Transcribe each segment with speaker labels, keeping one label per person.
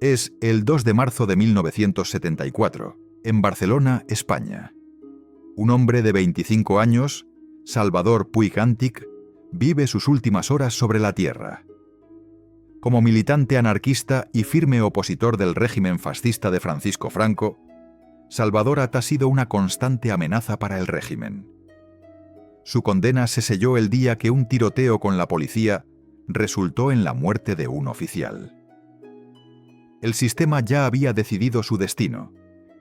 Speaker 1: Es el 2 de marzo de 1974, en Barcelona, España. Un hombre de 25 años, Salvador Puig Antich, vive sus últimas horas sobre la tierra. Como militante anarquista y firme opositor del régimen fascista de Francisco Franco, Salvador ha sido una constante amenaza para el régimen. Su condena se selló el día que un tiroteo con la policía resultó en la muerte de un oficial. El sistema ya había decidido su destino,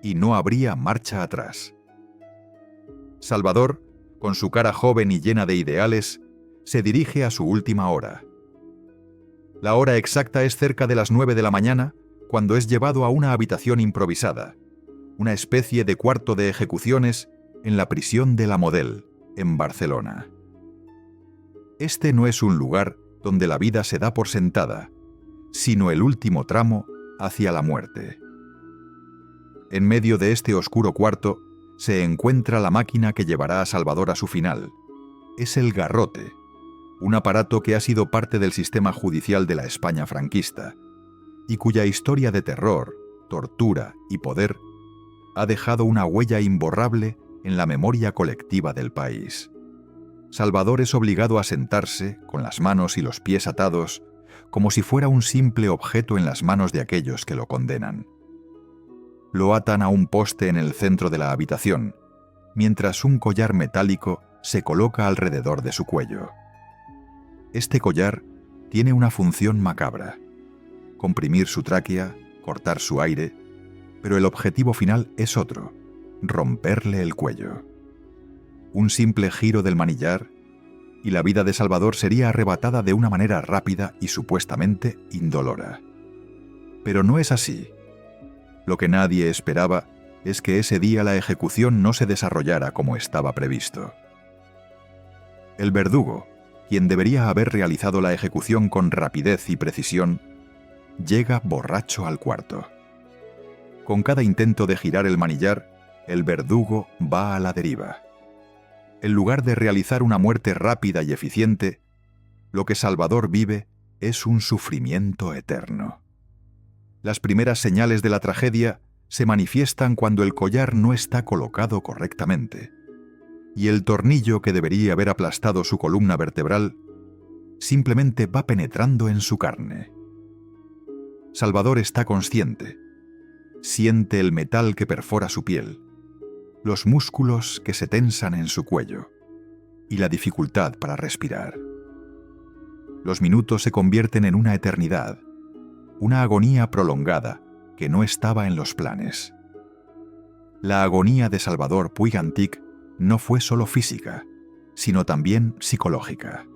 Speaker 1: y no habría marcha atrás. Salvador, con su cara joven y llena de ideales, se dirige a su última hora. La hora exacta es cerca de las 9 de la mañana, cuando es llevado a una habitación improvisada, una especie de cuarto de ejecuciones en la prisión de la Model, en Barcelona. Este no es un lugar donde la vida se da por sentada, sino el último tramo hacia la muerte. En medio de este oscuro cuarto se encuentra la máquina que llevará a Salvador a su final. Es el garrote, un aparato que ha sido parte del sistema judicial de la España franquista, y cuya historia de terror, tortura y poder ha dejado una huella imborrable en la memoria colectiva del país. Salvador es obligado a sentarse, con las manos y los pies atados, como si fuera un simple objeto en las manos de aquellos que lo condenan. Lo atan a un poste en el centro de la habitación, mientras un collar metálico se coloca alrededor de su cuello. Este collar tiene una función macabra: comprimir su tráquea, cortar su aire, pero el objetivo final es otro: romperle el cuello. Un simple giro del manillar y la vida de Salvador sería arrebatada de una manera rápida y supuestamente indolora. Pero no es así. Lo que nadie esperaba es que ese día la ejecución no se desarrollara como estaba previsto. El verdugo, quien debería haber realizado la ejecución con rapidez y precisión, llega borracho al cuarto. Con cada intento de girar el manillar, el verdugo va a la deriva. En lugar de realizar una muerte rápida y eficiente, lo que Salvador vive es un sufrimiento eterno. Las primeras señales de la tragedia se manifiestan cuando el collar no está colocado correctamente, y el tornillo que debería haber aplastado su columna vertebral simplemente va penetrando en su carne. Salvador está consciente. Siente el metal que perfora su piel, los músculos que se tensan en su cuello y la dificultad para respirar. Los minutos se convierten en una eternidad, una agonía prolongada que no estaba en los planes. La agonía de Salvador Puig Antich no fue solo física, sino también psicológica.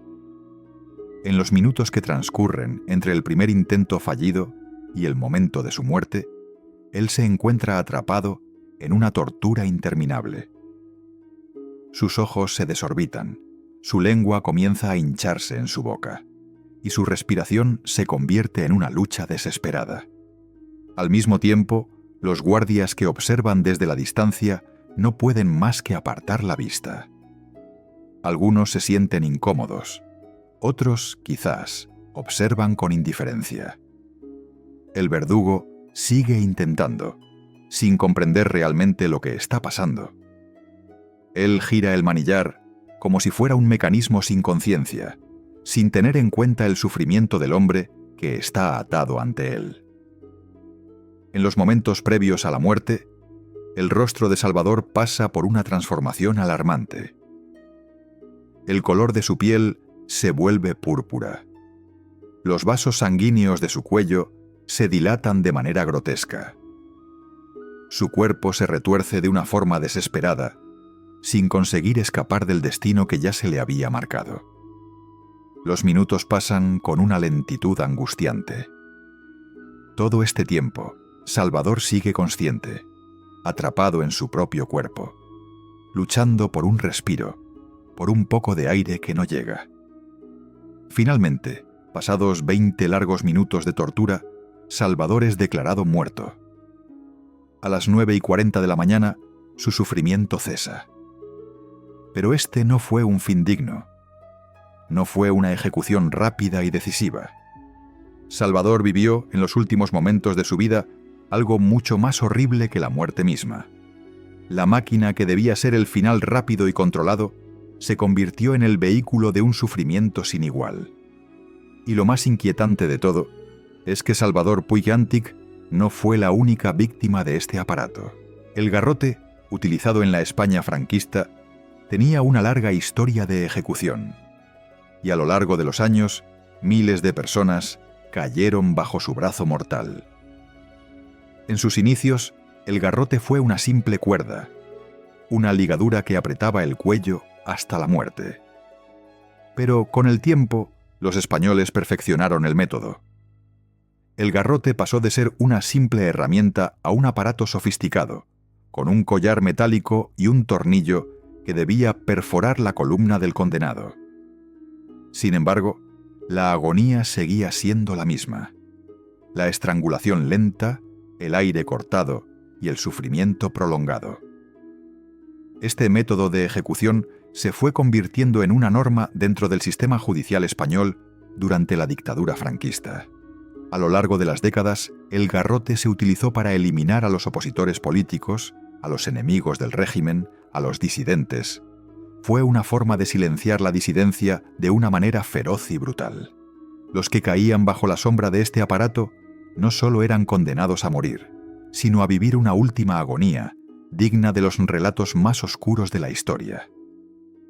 Speaker 1: En los minutos que transcurren entre el primer intento fallido y el momento de su muerte, él se encuentra atrapado en una tortura interminable. Sus ojos se desorbitan, su lengua comienza a hincharse en su boca, y su respiración se convierte en una lucha desesperada. Al mismo tiempo, los guardias que observan desde la distancia no pueden más que apartar la vista. Algunos se sienten incómodos, otros, quizás, observan con indiferencia. El verdugo sigue intentando, sin comprender realmente lo que está pasando. Él gira el manillar como si fuera un mecanismo sin conciencia, sin tener en cuenta el sufrimiento del hombre que está atado ante él. En los momentos previos a la muerte, el rostro de Salvador pasa por una transformación alarmante. El color de su piel se vuelve púrpura. Los vasos sanguíneos de su cuello se dilatan de manera grotesca. Su cuerpo se retuerce de una forma desesperada, sin conseguir escapar del destino que ya se le había marcado. Los minutos pasan con una lentitud angustiante. Todo este tiempo, Salvador sigue consciente, atrapado en su propio cuerpo, luchando por un respiro, por un poco de aire que no llega. Finalmente, pasados 20 largos minutos de tortura, Salvador es declarado muerto. A las 9:40 de la mañana, su sufrimiento cesa. Pero este no fue un fin digno. No fue una ejecución rápida y decisiva. Salvador vivió, en los últimos momentos de su vida, algo mucho más horrible que la muerte misma. La máquina que debía ser el final rápido y controlado se convirtió en el vehículo de un sufrimiento sin igual. Y lo más inquietante de todo es que Salvador Puig-Antich no fue la única víctima de este aparato. El garrote, utilizado en la España franquista, tenía una larga historia de ejecución. Y a lo largo de los años, miles de personas cayeron bajo su brazo mortal. En sus inicios, el garrote fue una simple cuerda, una ligadura que apretaba el cuello hasta la muerte. Pero con el tiempo, los españoles perfeccionaron el método. El garrote pasó de ser una simple herramienta a un aparato sofisticado, con un collar metálico y un tornillo que debía perforar la columna del condenado. Sin embargo, la agonía seguía siendo la misma. La estrangulación lenta, el aire cortado y el sufrimiento prolongado. Este método de ejecución se fue convirtiendo en una norma dentro del sistema judicial español durante la dictadura franquista. A lo largo de las décadas, el garrote se utilizó para eliminar a los opositores políticos, a los enemigos del régimen, a los disidentes. Fue una forma de silenciar la disidencia de una manera feroz y brutal. Los que caían bajo la sombra de este aparato no solo eran condenados a morir, sino a vivir una última agonía, digna de los relatos más oscuros de la historia.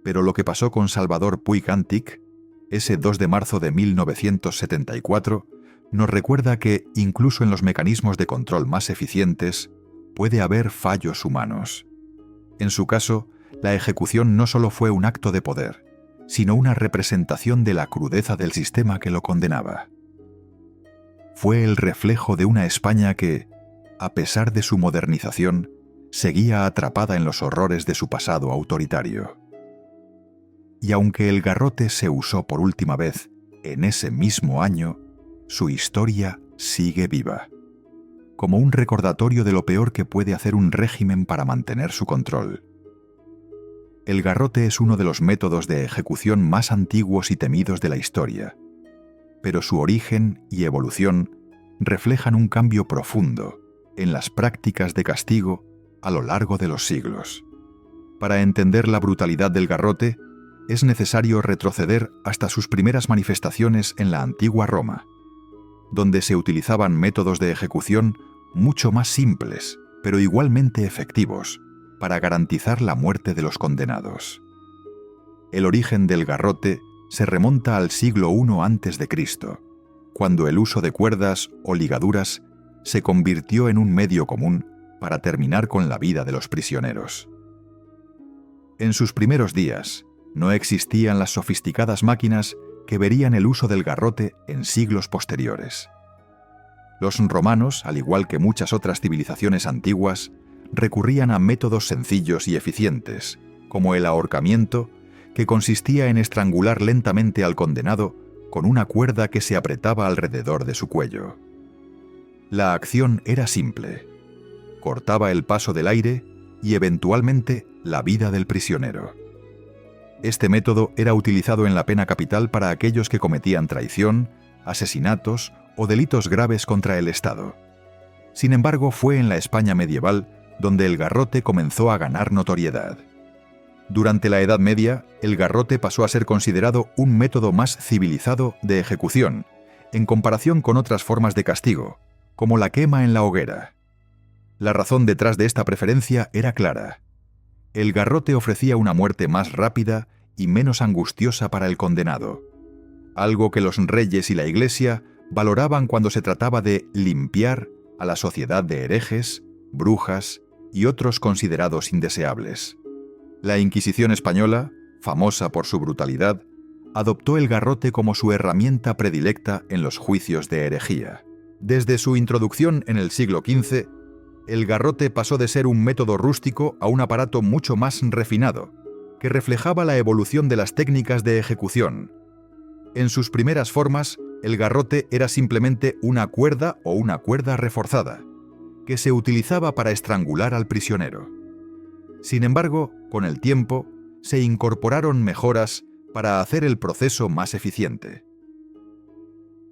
Speaker 1: Pero lo que pasó con Salvador Puig-Antich, ese 2 de marzo de 1974, nos recuerda que, incluso en los mecanismos de control más eficientes, puede haber fallos humanos. En su caso, la ejecución no solo fue un acto de poder, sino una representación de la crudeza del sistema que lo condenaba. Fue el reflejo de una España que, a pesar de su modernización, seguía atrapada en los horrores de su pasado autoritario. Y aunque el garrote se usó por última vez en ese mismo año, su historia sigue viva, como un recordatorio de lo peor que puede hacer un régimen para mantener su control. El garrote es uno de los métodos de ejecución más antiguos y temidos de la historia, pero su origen y evolución reflejan un cambio profundo en las prácticas de castigo a lo largo de los siglos. Para entender la brutalidad del garrote, es necesario retroceder hasta sus primeras manifestaciones en la antigua Roma, donde se utilizaban métodos de ejecución mucho más simples, pero igualmente efectivos, para garantizar la muerte de los condenados. El origen del garrote se remonta al siglo I a.C., cuando el uso de cuerdas o ligaduras se convirtió en un medio común para terminar con la vida de los prisioneros. En sus primeros días, no existían las sofisticadas máquinas que verían el uso del garrote en siglos posteriores. Los romanos, al igual que muchas otras civilizaciones antiguas, recurrían a métodos sencillos y eficientes, como el ahorcamiento, que consistía en estrangular lentamente al condenado con una cuerda que se apretaba alrededor de su cuello. La acción era simple: cortaba el paso del aire y eventualmente la vida del prisionero. Este método era utilizado en la pena capital para aquellos que cometían traición, asesinatos o delitos graves contra el Estado. Sin embargo, fue en la España medieval donde el garrote comenzó a ganar notoriedad. Durante la Edad Media, el garrote pasó a ser considerado un método más civilizado de ejecución, en comparación con otras formas de castigo, como la quema en la hoguera. La razón detrás de esta preferencia era clara. El garrote ofrecía una muerte más rápida y menos angustiosa para el condenado, algo que los reyes y la Iglesia valoraban cuando se trataba de limpiar a la sociedad de herejes, brujas y otros considerados indeseables. La Inquisición española, famosa por su brutalidad, adoptó el garrote como su herramienta predilecta en los juicios de herejía. Desde su introducción en el siglo XV, el garrote pasó de ser un método rústico a un aparato mucho más refinado, que reflejaba la evolución de las técnicas de ejecución. En sus primeras formas, el garrote era simplemente una cuerda o una cuerda reforzada, que se utilizaba para estrangular al prisionero. Sin embargo, con el tiempo, se incorporaron mejoras para hacer el proceso más eficiente.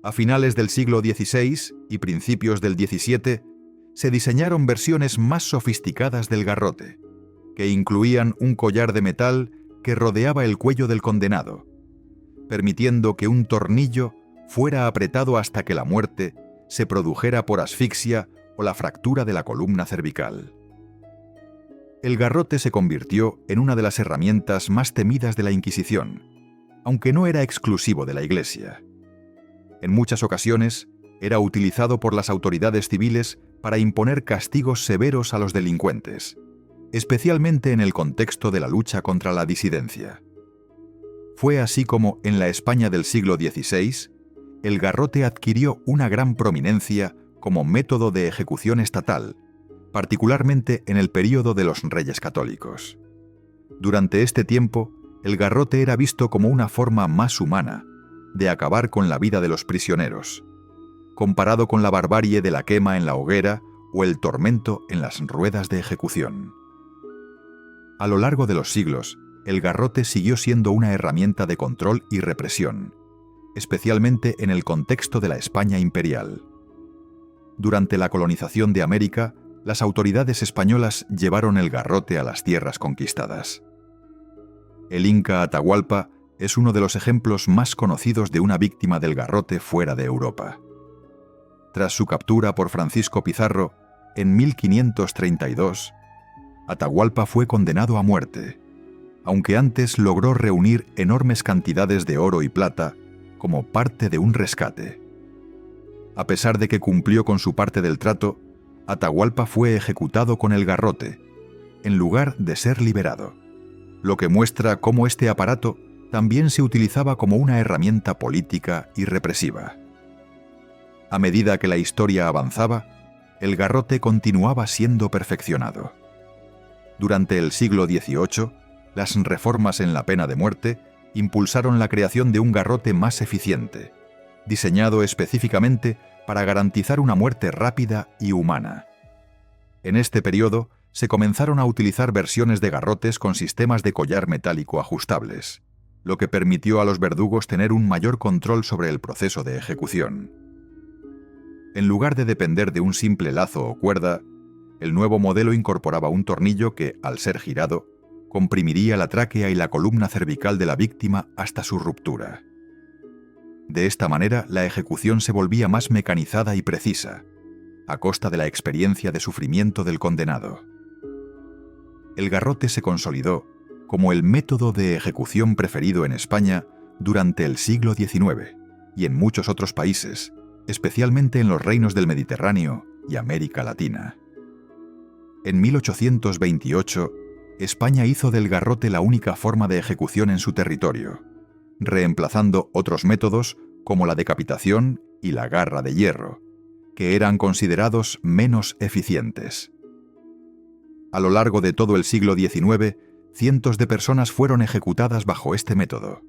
Speaker 1: A finales del siglo XVI y principios del XVII, se diseñaron versiones más sofisticadas del garrote, que incluían un collar de metal que rodeaba el cuello del condenado, permitiendo que un tornillo fuera apretado hasta que la muerte se produjera por asfixia o la fractura de la columna cervical. El garrote se convirtió en una de las herramientas más temidas de la Inquisición, aunque no era exclusivo de la Iglesia. En muchas ocasiones, era utilizado por las autoridades civiles para imponer castigos severos a los delincuentes, especialmente en el contexto de la lucha contra la disidencia. Fue así como, en la España del siglo XVI, el garrote adquirió una gran prominencia como método de ejecución estatal, particularmente en el período de los Reyes Católicos. Durante este tiempo, el garrote era visto como una forma más humana de acabar con la vida de los prisioneros, comparado con la barbarie de la quema en la hoguera o el tormento en las ruedas de ejecución. A lo largo de los siglos, el garrote siguió siendo una herramienta de control y represión, especialmente en el contexto de la España imperial. Durante la colonización de América, las autoridades españolas llevaron el garrote a las tierras conquistadas. El Inca Atahualpa es uno de los ejemplos más conocidos de una víctima del garrote fuera de Europa. Tras su captura por Francisco Pizarro, en 1532, Atahualpa fue condenado a muerte, aunque antes logró reunir enormes cantidades de oro y plata como parte de un rescate. A pesar de que cumplió con su parte del trato, Atahualpa fue ejecutado con el garrote, en lugar de ser liberado, lo que muestra cómo este aparato también se utilizaba como una herramienta política y represiva. A medida que la historia avanzaba, el garrote continuaba siendo perfeccionado. Durante el siglo XVIII, las reformas en la pena de muerte impulsaron la creación de un garrote más eficiente, diseñado específicamente para garantizar una muerte rápida y humana. En este periodo, se comenzaron a utilizar versiones de garrotes con sistemas de collar metálico ajustables, lo que permitió a los verdugos tener un mayor control sobre el proceso de ejecución. En lugar de depender de un simple lazo o cuerda, el nuevo modelo incorporaba un tornillo que, al ser girado, comprimiría la tráquea y la columna cervical de la víctima hasta su ruptura. De esta manera, la ejecución se volvía más mecanizada y precisa, a costa de la experiencia de sufrimiento del condenado. El garrote se consolidó como el método de ejecución preferido en España durante el siglo XIX y en muchos otros países, especialmente en los reinos del Mediterráneo y América Latina. En 1828, España hizo del garrote la única forma de ejecución en su territorio, reemplazando otros métodos como la decapitación y la garra de hierro, que eran considerados menos eficientes. A lo largo de todo el siglo XIX, cientos de personas fueron ejecutadas bajo este método.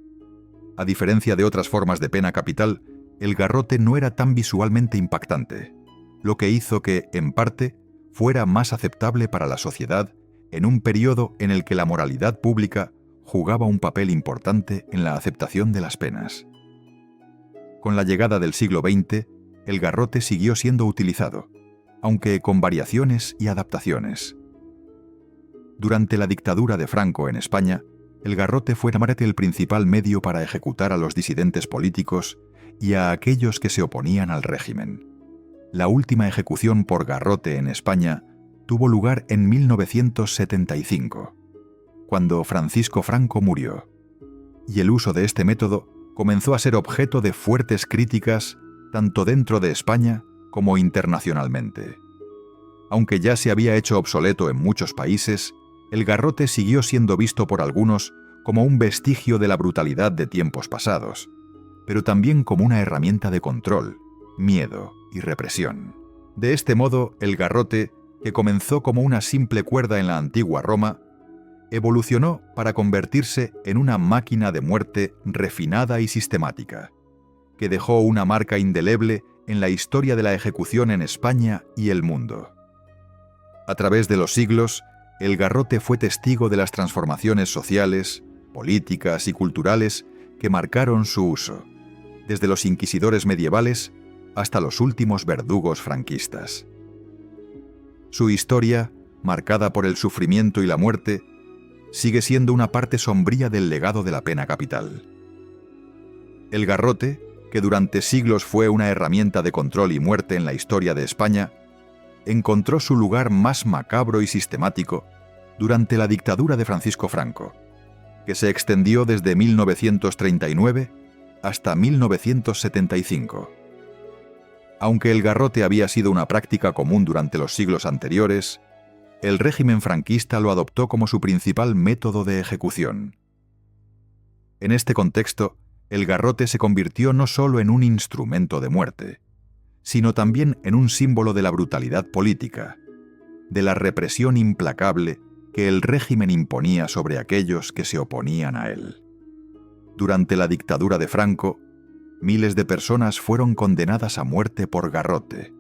Speaker 1: A diferencia de otras formas de pena capital, el garrote no era tan visualmente impactante, lo que hizo que, en parte, fuera más aceptable para la sociedad en un periodo en el que la moralidad pública jugaba un papel importante en la aceptación de las penas. Con la llegada del siglo XX, el garrote siguió siendo utilizado, aunque con variaciones y adaptaciones. Durante la dictadura de Franco en España, el garrote fue el principal medio para ejecutar a los disidentes políticos y a aquellos que se oponían al régimen. La última ejecución por garrote en España tuvo lugar en 1975, cuando Francisco Franco murió, y el uso de este método comenzó a ser objeto de fuertes críticas tanto dentro de España como internacionalmente. Aunque ya se había hecho obsoleto en muchos países, el garrote siguió siendo visto por algunos como un vestigio de la brutalidad de tiempos pasados, pero también como una herramienta de control, miedo y represión. De este modo, el garrote, que comenzó como una simple cuerda en la antigua Roma, evolucionó para convertirse en una máquina de muerte refinada y sistemática, que dejó una marca indeleble en la historia de la ejecución en España y el mundo. A través de los siglos, el garrote fue testigo de las transformaciones sociales, políticas y culturales que marcaron su uso, desde los inquisidores medievales hasta los últimos verdugos franquistas. Su historia, marcada por el sufrimiento y la muerte, sigue siendo una parte sombría del legado de la pena capital. El garrote, que durante siglos fue una herramienta de control y muerte en la historia de España, encontró su lugar más macabro y sistemático durante la dictadura de Francisco Franco, que se extendió desde 1939 hasta 1975. Aunque el garrote había sido una práctica común durante los siglos anteriores, el régimen franquista lo adoptó como su principal método de ejecución. En este contexto, el garrote se convirtió no solo en un instrumento de muerte, sino también en un símbolo de la brutalidad política, de la represión implacable que el régimen imponía sobre aquellos que se oponían a él. Durante la dictadura de Franco, miles de personas fueron condenadas a muerte por garrote,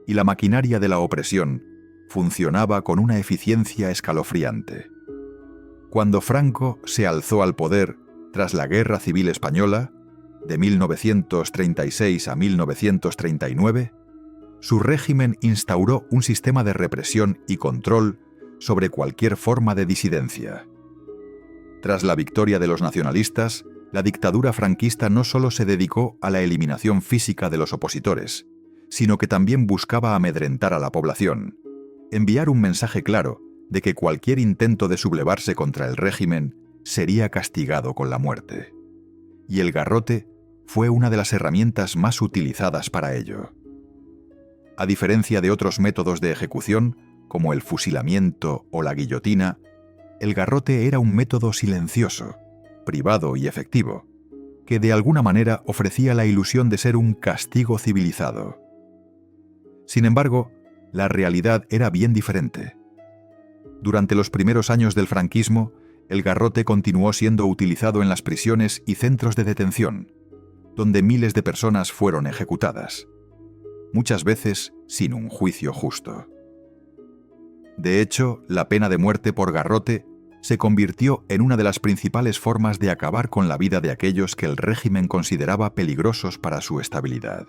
Speaker 1: y la maquinaria de la opresión funcionaba con una eficiencia escalofriante. Cuando Franco se alzó al poder tras la Guerra Civil Española, de 1936 a 1939, su régimen instauró un sistema de represión y control sobre cualquier forma de disidencia. Tras la victoria de los nacionalistas, la dictadura franquista no solo se dedicó a la eliminación física de los opositores, sino que también buscaba amedrentar a la población, enviar un mensaje claro de que cualquier intento de sublevarse contra el régimen sería castigado con la muerte. Y el garrote fue una de las herramientas más utilizadas para ello. A diferencia de otros métodos de ejecución, como el fusilamiento o la guillotina, el garrote era un método silencioso, privado y efectivo, que de alguna manera ofrecía la ilusión de ser un castigo civilizado. Sin embargo, la realidad era bien diferente. Durante los primeros años del franquismo, el garrote continuó siendo utilizado en las prisiones y centros de detención, donde miles de personas fueron ejecutadas, muchas veces sin un juicio justo. De hecho, la pena de muerte por garrote se convirtió en una de las principales formas de acabar con la vida de aquellos que el régimen consideraba peligrosos para su estabilidad.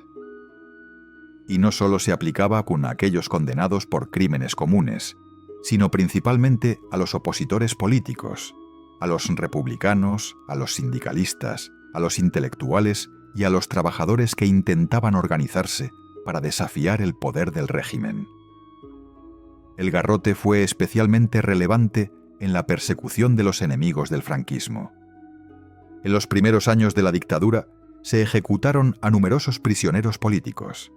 Speaker 1: Y no solo se aplicaba con aquellos condenados por crímenes comunes, sino principalmente a los opositores políticos, a los republicanos, a los sindicalistas, a los intelectuales y a los trabajadores que intentaban organizarse para desafiar el poder del régimen. El garrote fue especialmente relevante en la persecución de los enemigos del franquismo. En los primeros años de la dictadura se ejecutaron a numerosos prisioneros políticos,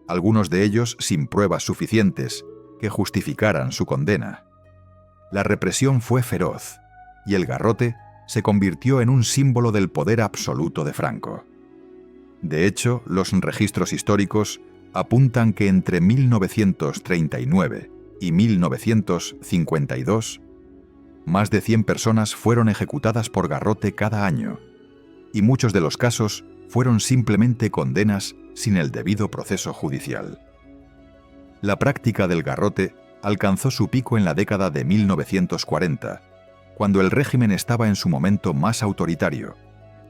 Speaker 1: algunos de ellos sin pruebas suficientes que justificaran su condena. La represión fue feroz, y el garrote se convirtió en un símbolo del poder absoluto de Franco. De hecho, los registros históricos apuntan que entre 1939 y 1952, más de 100 personas fueron ejecutadas por garrote cada año, y muchos de los casos fueron simplemente condenas sin el debido proceso judicial. La práctica del garrote alcanzó su pico en la década de 1940, cuando el régimen estaba en su momento más autoritario,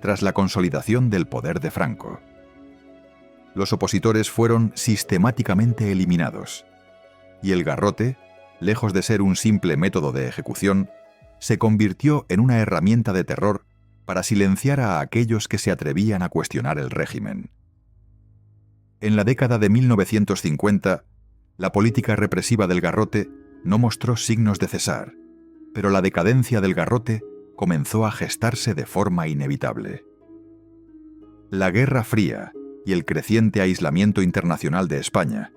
Speaker 1: tras la consolidación del poder de Franco. Los opositores fueron sistemáticamente eliminados, y el garrote, lejos de ser un simple método de ejecución, se convirtió en una herramienta de terror para silenciar a aquellos que se atrevían a cuestionar el régimen. En la década de 1950, la política represiva del garrote no mostró signos de cesar, pero la decadencia del garrote comenzó a gestarse de forma inevitable. La Guerra Fría y el creciente aislamiento internacional de España,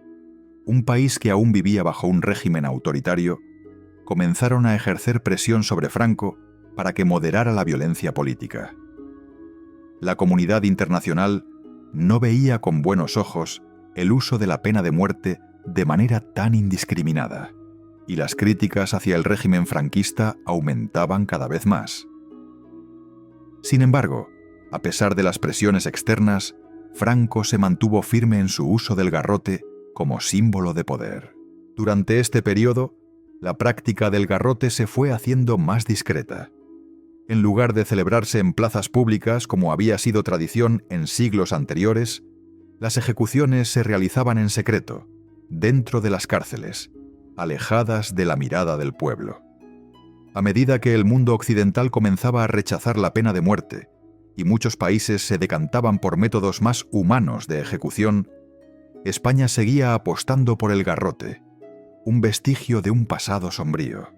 Speaker 1: un país que aún vivía bajo un régimen autoritario, comenzaron a ejercer presión sobre Franco para que moderara la violencia política. La comunidad internacional no veía con buenos ojos el uso de la pena de muerte de manera tan indiscriminada, y las críticas hacia el régimen franquista aumentaban cada vez más. Sin embargo, a pesar de las presiones externas, Franco se mantuvo firme en su uso del garrote como símbolo de poder. Durante este periodo, la práctica del garrote se fue haciendo más discreta. En lugar de celebrarse en plazas públicas como había sido tradición en siglos anteriores, las ejecuciones se realizaban en secreto, dentro de las cárceles, alejadas de la mirada del pueblo. A medida que el mundo occidental comenzaba a rechazar la pena de muerte y muchos países se decantaban por métodos más humanos de ejecución, España seguía apostando por el garrote, un vestigio de un pasado sombrío.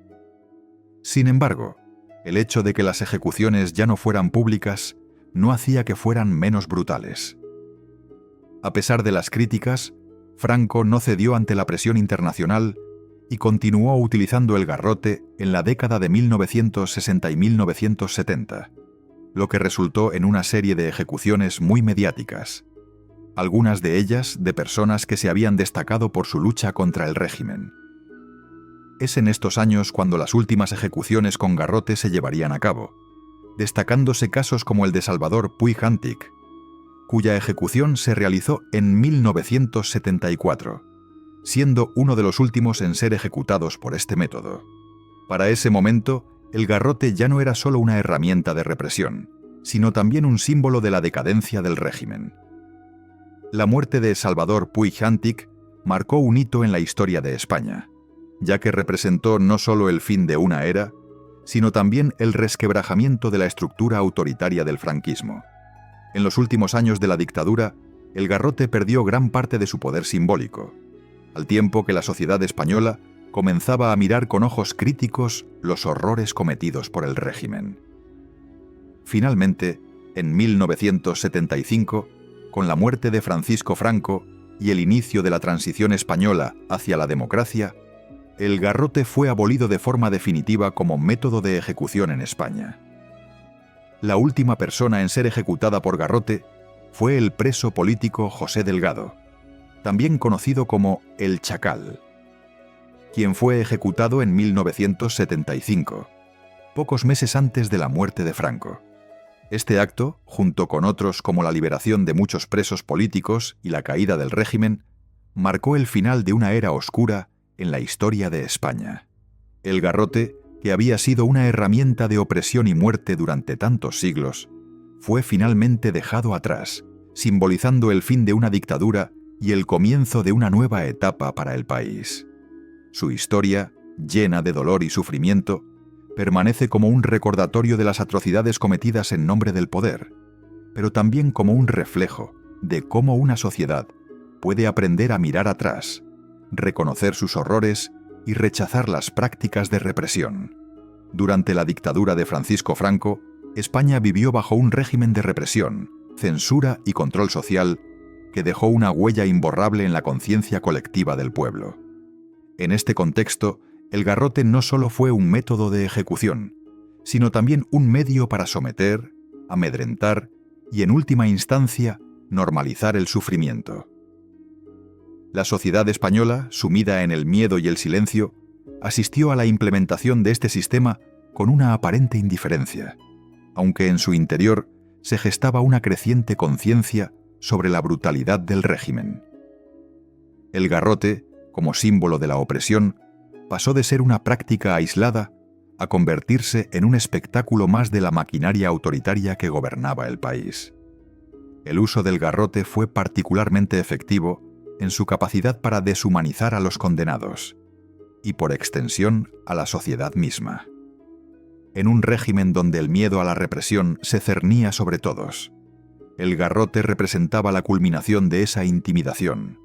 Speaker 1: Sin embargo, el hecho de que las ejecuciones ya no fueran públicas no hacía que fueran menos brutales. A pesar de las críticas, Franco no cedió ante la presión internacional y continuó utilizando el garrote en la década de 1960 y 1970, lo que resultó en una serie de ejecuciones muy mediáticas, algunas de ellas de personas que se habían destacado por su lucha contra el régimen. Es en estos años cuando las últimas ejecuciones con garrote se llevarían a cabo, destacándose casos como el de Salvador Puig-Antich, cuya ejecución se realizó en 1974, siendo uno de los últimos en ser ejecutados por este método. Para ese momento, el garrote ya no era solo una herramienta de represión, sino también un símbolo de la decadencia del régimen. La muerte de Salvador Puig-Antich marcó un hito en la historia de España, ya que representó no solo el fin de una era, sino también el resquebrajamiento de la estructura autoritaria del franquismo. En los últimos años de la dictadura, el garrote perdió gran parte de su poder simbólico, al tiempo que la sociedad española comenzaba a mirar con ojos críticos los horrores cometidos por el régimen. Finalmente, en 1975, con la muerte de Francisco Franco y el inicio de la transición española hacia la democracia, el garrote fue abolido de forma definitiva como método de ejecución en España. La última persona en ser ejecutada por garrote fue el preso político José Delgado, también conocido como el Chacal, quien fue ejecutado en 1975, pocos meses antes de la muerte de Franco. Este acto, junto con otros como la liberación de muchos presos políticos y la caída del régimen, marcó el final de una era oscura en la historia de España. El garrote, que había sido una herramienta de opresión y muerte durante tantos siglos, fue finalmente dejado atrás, simbolizando el fin de una dictadura y el comienzo de una nueva etapa para el país. Su historia, llena de dolor y sufrimiento, permanece como un recordatorio de las atrocidades cometidas en nombre del poder, pero también como un reflejo de cómo una sociedad puede aprender a mirar atrás, reconocer sus horrores y rechazar las prácticas de represión. Durante la dictadura de Francisco Franco, España vivió bajo un régimen de represión, censura y control social que dejó una huella imborrable en la conciencia colectiva del pueblo. En este contexto, el garrote no solo fue un método de ejecución, sino también un medio para someter, amedrentar y, en última instancia, normalizar el sufrimiento. La sociedad española, sumida en el miedo y el silencio, asistió a la implementación de este sistema con una aparente indiferencia, aunque en su interior se gestaba una creciente conciencia sobre la brutalidad del régimen. El garrote, como símbolo de la opresión, pasó de ser una práctica aislada a convertirse en un espectáculo más de la maquinaria autoritaria que gobernaba el país. El uso del garrote fue particularmente efectivo en su capacidad para deshumanizar a los condenados y, por extensión, a la sociedad misma. En un régimen donde el miedo a la represión se cernía sobre todos, el garrote representaba la culminación de esa intimidación.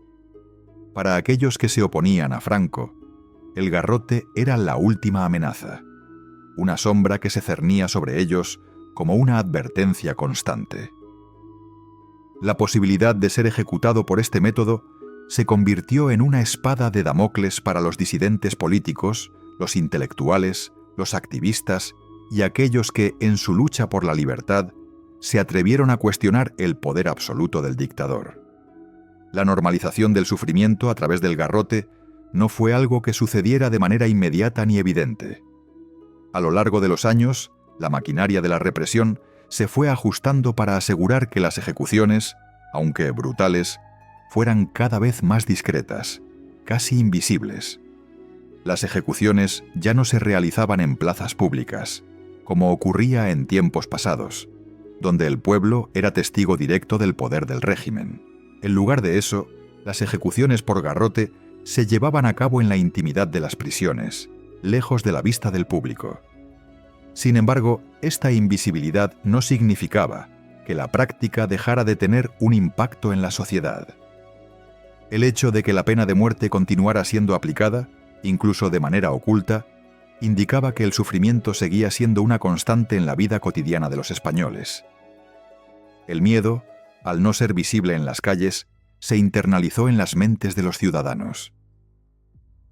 Speaker 1: Para aquellos que se oponían a Franco, el garrote era la última amenaza, una sombra que se cernía sobre ellos como una advertencia constante. La posibilidad de ser ejecutado por este método se convirtió en una espada de Damocles para los disidentes políticos, los intelectuales, los activistas y aquellos que, en su lucha por la libertad, se atrevieron a cuestionar el poder absoluto del dictador. La normalización del sufrimiento a través del garrote no fue algo que sucediera de manera inmediata ni evidente. A lo largo de los años, la maquinaria de la represión se fue ajustando para asegurar que las ejecuciones, aunque brutales, fueran cada vez más discretas, casi invisibles. Las ejecuciones ya no se realizaban en plazas públicas, como ocurría en tiempos pasados, donde el pueblo era testigo directo del poder del régimen. En lugar de eso, las ejecuciones por garrote se llevaban a cabo en la intimidad de las prisiones, lejos de la vista del público. Sin embargo, esta invisibilidad no significaba que la práctica dejara de tener un impacto en la sociedad. El hecho de que la pena de muerte continuara siendo aplicada, incluso de manera oculta, indicaba que el sufrimiento seguía siendo una constante en la vida cotidiana de los españoles. El miedo, al no ser visible en las calles, se internalizó en las mentes de los ciudadanos.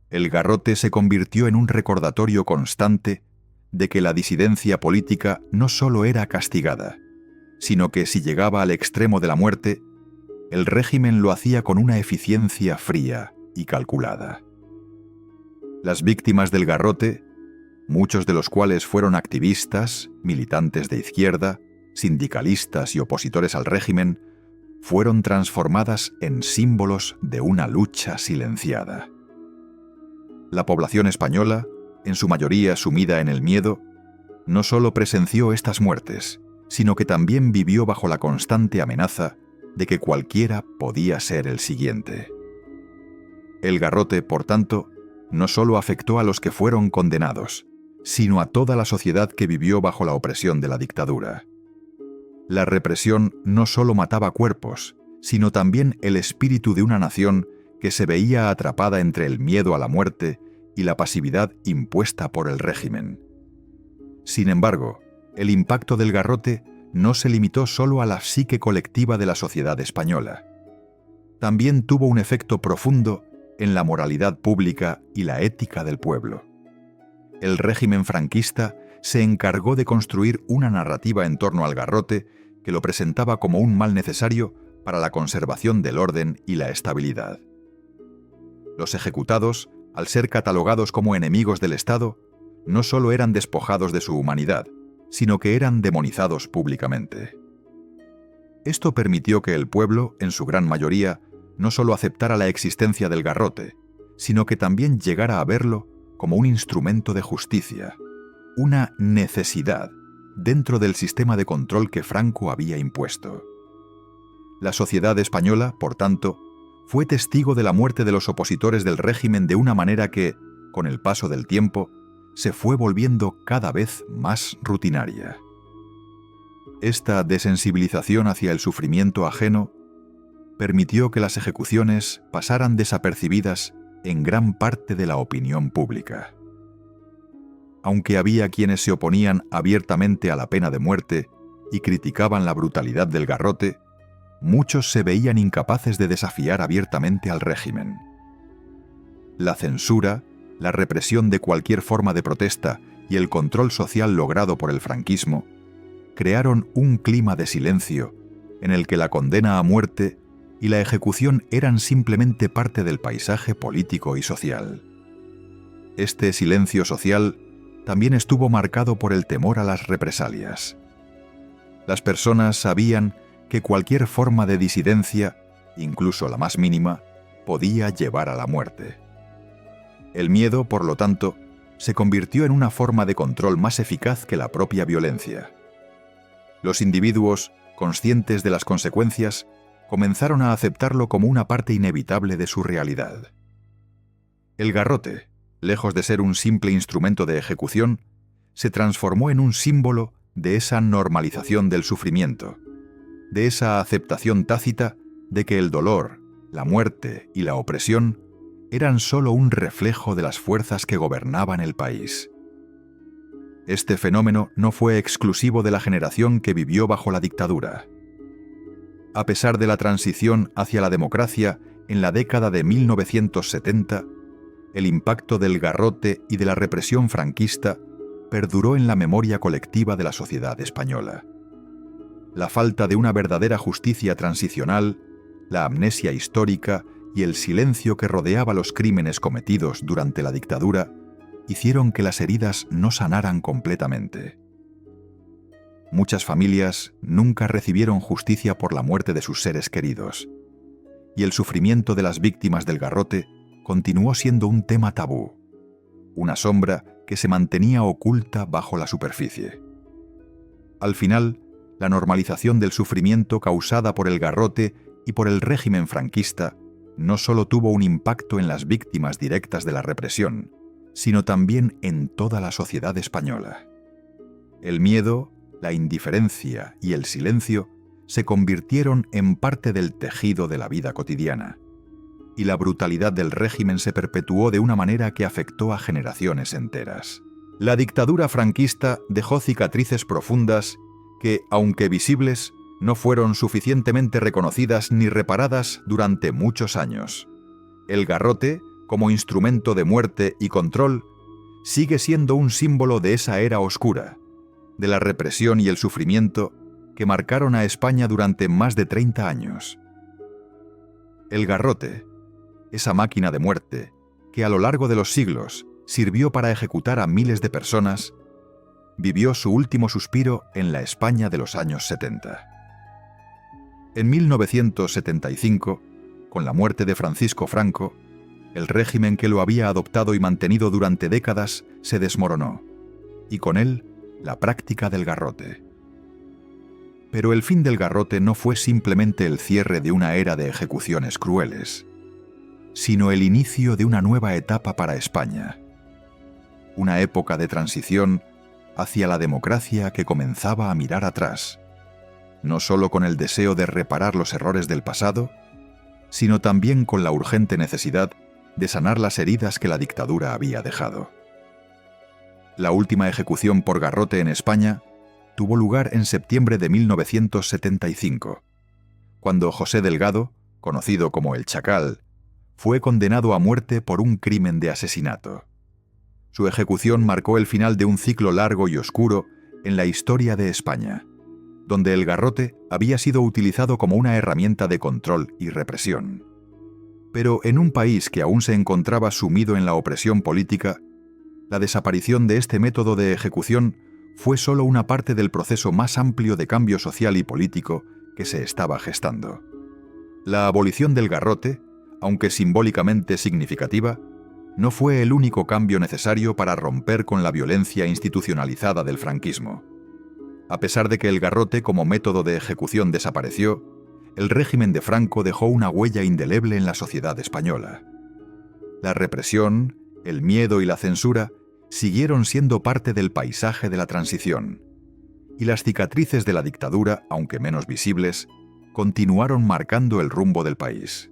Speaker 1: El garrote se convirtió en un recordatorio constante de que la disidencia política no solo era castigada, sino que si llegaba al extremo de la muerte, el régimen lo hacía con una eficiencia fría y calculada. Las víctimas del garrote, muchos de los cuales fueron activistas, militantes de izquierda, sindicalistas y opositores al régimen, fueron transformadas en símbolos de una lucha silenciada. La población española, en su mayoría sumida en el miedo, no solo presenció estas muertes, sino que también vivió bajo la constante amenaza de que cualquiera podía ser el siguiente. El garrote, por tanto, no solo afectó a los que fueron condenados, sino a toda la sociedad que vivió bajo la opresión de la dictadura. La represión no solo mataba cuerpos, sino también el espíritu de una nación que se veía atrapada entre el miedo a la muerte y la pasividad impuesta por el régimen. Sin embargo, el impacto del garrote no se limitó solo a la psique colectiva de la sociedad española. También tuvo un efecto profundo en la moralidad pública y la ética del pueblo. El régimen franquista se encargó de construir una narrativa en torno al garrote que lo presentaba como un mal necesario para la conservación del orden y la estabilidad. Los ejecutados, al ser catalogados como enemigos del Estado, no solo eran despojados de su humanidad, sino que eran demonizados públicamente. Esto permitió que el pueblo, en su gran mayoría, no solo aceptara la existencia del garrote, sino que también llegara a verlo como un instrumento de justicia, una necesidad dentro del sistema de control que Franco había impuesto. La sociedad española, por tanto, fue testigo de la muerte de los opositores del régimen de una manera que, con el paso del tiempo, se fue volviendo cada vez más rutinaria. Esta desensibilización hacia el sufrimiento ajeno permitió que las ejecuciones pasaran desapercibidas en gran parte de la opinión pública. Aunque había quienes se oponían abiertamente a la pena de muerte y criticaban la brutalidad del garrote, muchos se veían incapaces de desafiar abiertamente al régimen. La censura, la represión de cualquier forma de protesta y el control social logrado por el franquismo crearon un clima de silencio en el que la condena a muerte y la ejecución eran simplemente parte del paisaje político y social. Este silencio social también estuvo marcado por el temor a las represalias. Las personas sabían que cualquier forma de disidencia, incluso la más mínima, podía llevar a la muerte. El miedo, por lo tanto, se convirtió en una forma de control más eficaz que la propia violencia. Los individuos, conscientes de las consecuencias, comenzaron a aceptarlo como una parte inevitable de su realidad. El garrote, lejos de ser un simple instrumento de ejecución, se transformó en un símbolo de esa normalización del sufrimiento, de esa aceptación tácita de que el dolor, la muerte y la opresión eran solo un reflejo de las fuerzas que gobernaban el país. Este fenómeno no fue exclusivo de la generación que vivió bajo la dictadura. A pesar de la transición hacia la democracia en la década de 1970, el impacto del garrote y de la represión franquista perduró en la memoria colectiva de la sociedad española. La falta de una verdadera justicia transicional, la amnesia histórica y el silencio que rodeaba los crímenes cometidos durante la dictadura hicieron que las heridas no sanaran completamente. Muchas familias nunca recibieron justicia por la muerte de sus seres queridos, y el sufrimiento de las víctimas del garrote continuó siendo un tema tabú, una sombra que se mantenía oculta bajo la superficie. Al final, la normalización del sufrimiento causada por el garrote y por el régimen franquista no solo tuvo un impacto en las víctimas directas de la represión, sino también en toda la sociedad española. El miedo, la indiferencia y el silencio se convirtieron en parte del tejido de la vida cotidiana, y la brutalidad del régimen se perpetuó de una manera que afectó a generaciones enteras. La dictadura franquista dejó cicatrices profundas que, aunque visibles, no fueron suficientemente reconocidas ni reparadas durante muchos años. El garrote, como instrumento de muerte y control, sigue siendo un símbolo de esa era oscura, de la represión y el sufrimiento que marcaron a España durante más de 30 años. El garrote, esa máquina de muerte que a lo largo de los siglos sirvió para ejecutar a miles de personas, vivió su último suspiro en la España de los años 70. En 1975, con la muerte de Francisco Franco, el régimen que lo había adoptado y mantenido durante décadas se desmoronó, y con él la práctica del garrote. Pero el fin del garrote no fue simplemente el cierre de una era de ejecuciones crueles, sino el inicio de una nueva etapa para España, una época de transición hacia la democracia que comenzaba a mirar atrás, no solo con el deseo de reparar los errores del pasado, sino también con la urgente necesidad de sanar las heridas que la dictadura había dejado. La última ejecución por garrote en España tuvo lugar en septiembre de 1975, cuando José Delgado, conocido como el Chacal, fue condenado a muerte por un crimen de asesinato. Su ejecución marcó el final de un ciclo largo y oscuro en la historia de España, donde el garrote había sido utilizado como una herramienta de control y represión. Pero en un país que aún se encontraba sumido en la opresión política, la desaparición de este método de ejecución fue solo una parte del proceso más amplio de cambio social y político que se estaba gestando. La abolición del garrote, aunque simbólicamente significativa, no fue el único cambio necesario para romper con la violencia institucionalizada del franquismo. A pesar de que el garrote como método de ejecución desapareció, el régimen de Franco dejó una huella indeleble en la sociedad española. La represión, el miedo y la censura siguieron siendo parte del paisaje de la transición, y las cicatrices de la dictadura, aunque menos visibles, continuaron marcando el rumbo del país.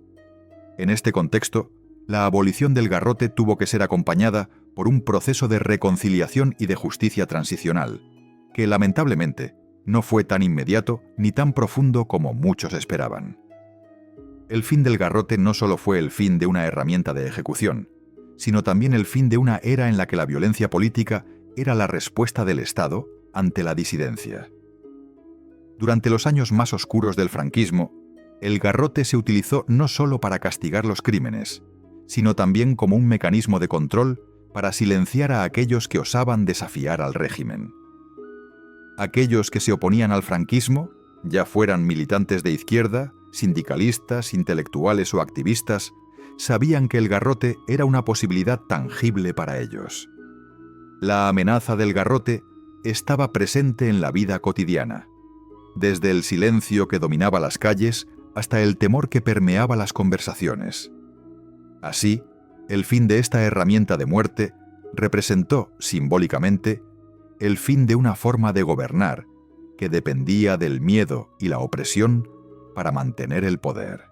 Speaker 1: En este contexto, la abolición del garrote tuvo que ser acompañada por un proceso de reconciliación y de justicia transicional, que lamentablemente no fue tan inmediato ni tan profundo como muchos esperaban. El fin del garrote no solo fue el fin de una herramienta de ejecución, sino también el fin de una era en la que la violencia política era la respuesta del Estado ante la disidencia. Durante los años más oscuros del franquismo, el garrote se utilizó no solo para castigar los crímenes, sino también como un mecanismo de control para silenciar a aquellos que osaban desafiar al régimen. Aquellos que se oponían al franquismo, ya fueran militantes de izquierda, sindicalistas, intelectuales o activistas, sabían que el garrote era una posibilidad tangible para ellos. La amenaza del garrote estaba presente en la vida cotidiana, desde el silencio que dominaba las calles hasta el temor que permeaba las conversaciones. Así, el fin de esta herramienta de muerte representó, simbólicamente, el fin de una forma de gobernar que dependía del miedo y la opresión para mantener el poder.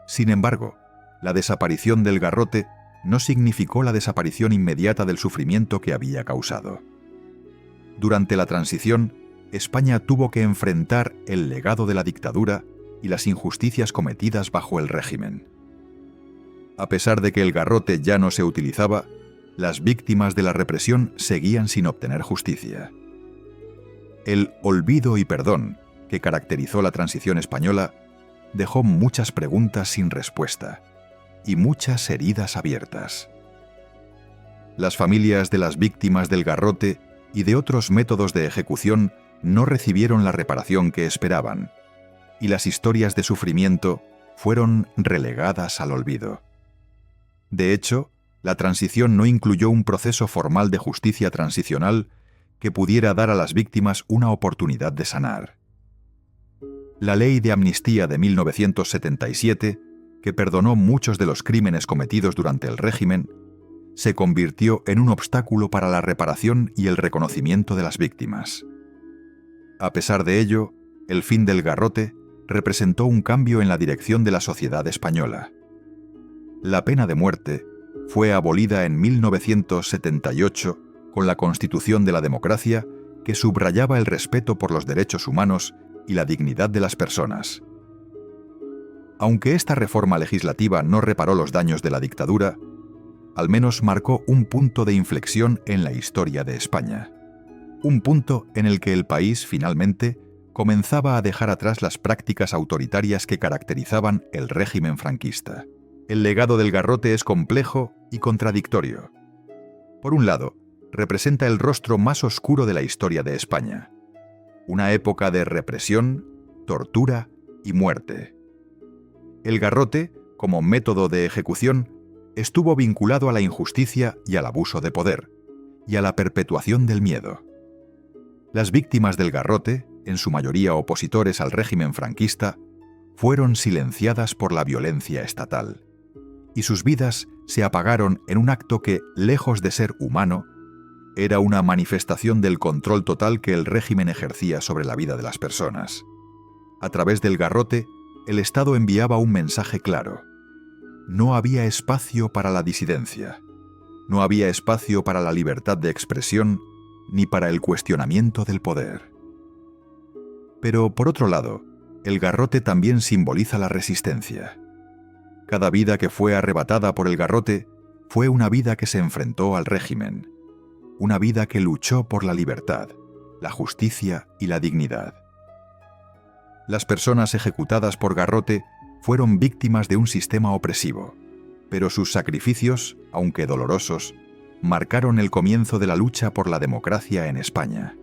Speaker 1: Sin embargo, la desaparición del garrote no significó la desaparición inmediata del sufrimiento que había causado. Durante la transición, España tuvo que enfrentar el legado de la dictadura y las injusticias cometidas bajo el régimen. A pesar de que el garrote ya no se utilizaba, las víctimas de la represión seguían sin obtener justicia. El olvido y perdón que caracterizó la transición española dejó muchas preguntas sin respuesta y muchas heridas abiertas. Las familias de las víctimas del garrote y de otros métodos de ejecución no recibieron la reparación que esperaban, y las historias de sufrimiento fueron relegadas al olvido. De hecho, La transición no incluyó un proceso formal de justicia transicional que pudiera dar a las víctimas una oportunidad de sanar. La Ley de Amnistía de 1977, que perdonó muchos de los crímenes cometidos durante el régimen, se convirtió en un obstáculo para la reparación y el reconocimiento de las víctimas. A pesar de ello, el fin del garrote representó un cambio en la dirección de la sociedad española. La pena de muerte fue abolida en 1978 con la Constitución de la Democracia, que subrayaba el respeto por los derechos humanos y la dignidad de las personas. Aunque esta reforma legislativa no reparó los daños de la dictadura, al menos marcó un punto de inflexión en la historia de España. Un punto en el que el país, finalmente, comenzaba a dejar atrás las prácticas autoritarias que caracterizaban el régimen franquista. El legado del garrote es complejo y contradictorio. Por un lado, representa el rostro más oscuro de la historia de España. Una época de represión, tortura y muerte. El garrote, como método de ejecución, estuvo vinculado a la injusticia y al abuso de poder, y a la perpetuación del miedo. Las víctimas del garrote, en su mayoría opositores al régimen franquista, fueron silenciadas por la violencia estatal, y sus vidas se apagaron en un acto que, lejos de ser humano, era una manifestación del control total que el régimen ejercía sobre la vida de las personas. A través del garrote, el Estado enviaba un mensaje claro. No había espacio para la disidencia, no había espacio para la libertad de expresión ni para el cuestionamiento del poder. Pero, por otro lado, el garrote también simboliza la resistencia. Cada vida que fue arrebatada por el garrote fue una vida que se enfrentó al régimen, una vida que luchó por la libertad, la justicia y la dignidad. Las personas ejecutadas por garrote fueron víctimas de un sistema opresivo, pero sus sacrificios, aunque dolorosos, marcaron el comienzo de la lucha por la democracia en España.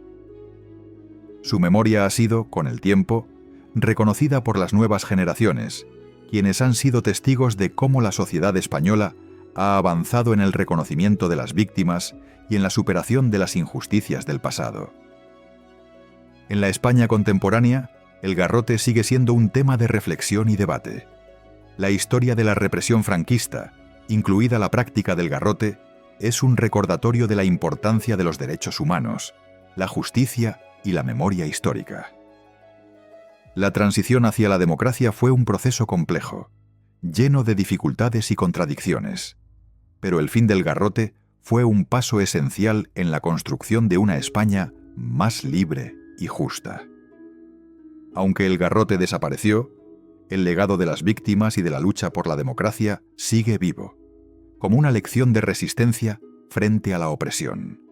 Speaker 1: Su memoria ha sido, con el tiempo, reconocida por las nuevas generaciones, quienes han sido testigos de cómo la sociedad española ha avanzado en el reconocimiento de las víctimas y en la superación de las injusticias del pasado. En la España contemporánea, el garrote sigue siendo un tema de reflexión y debate. La historia de la represión franquista, incluida la práctica del garrote, es un recordatorio de la importancia de los derechos humanos, la justicia y la memoria histórica. La transición hacia la democracia fue un proceso complejo, lleno de dificultades y contradicciones, pero el fin del garrote fue un paso esencial en la construcción de una España más libre y justa. Aunque el garrote desapareció, el legado de las víctimas y de la lucha por la democracia sigue vivo, como una lección de resistencia frente a la opresión.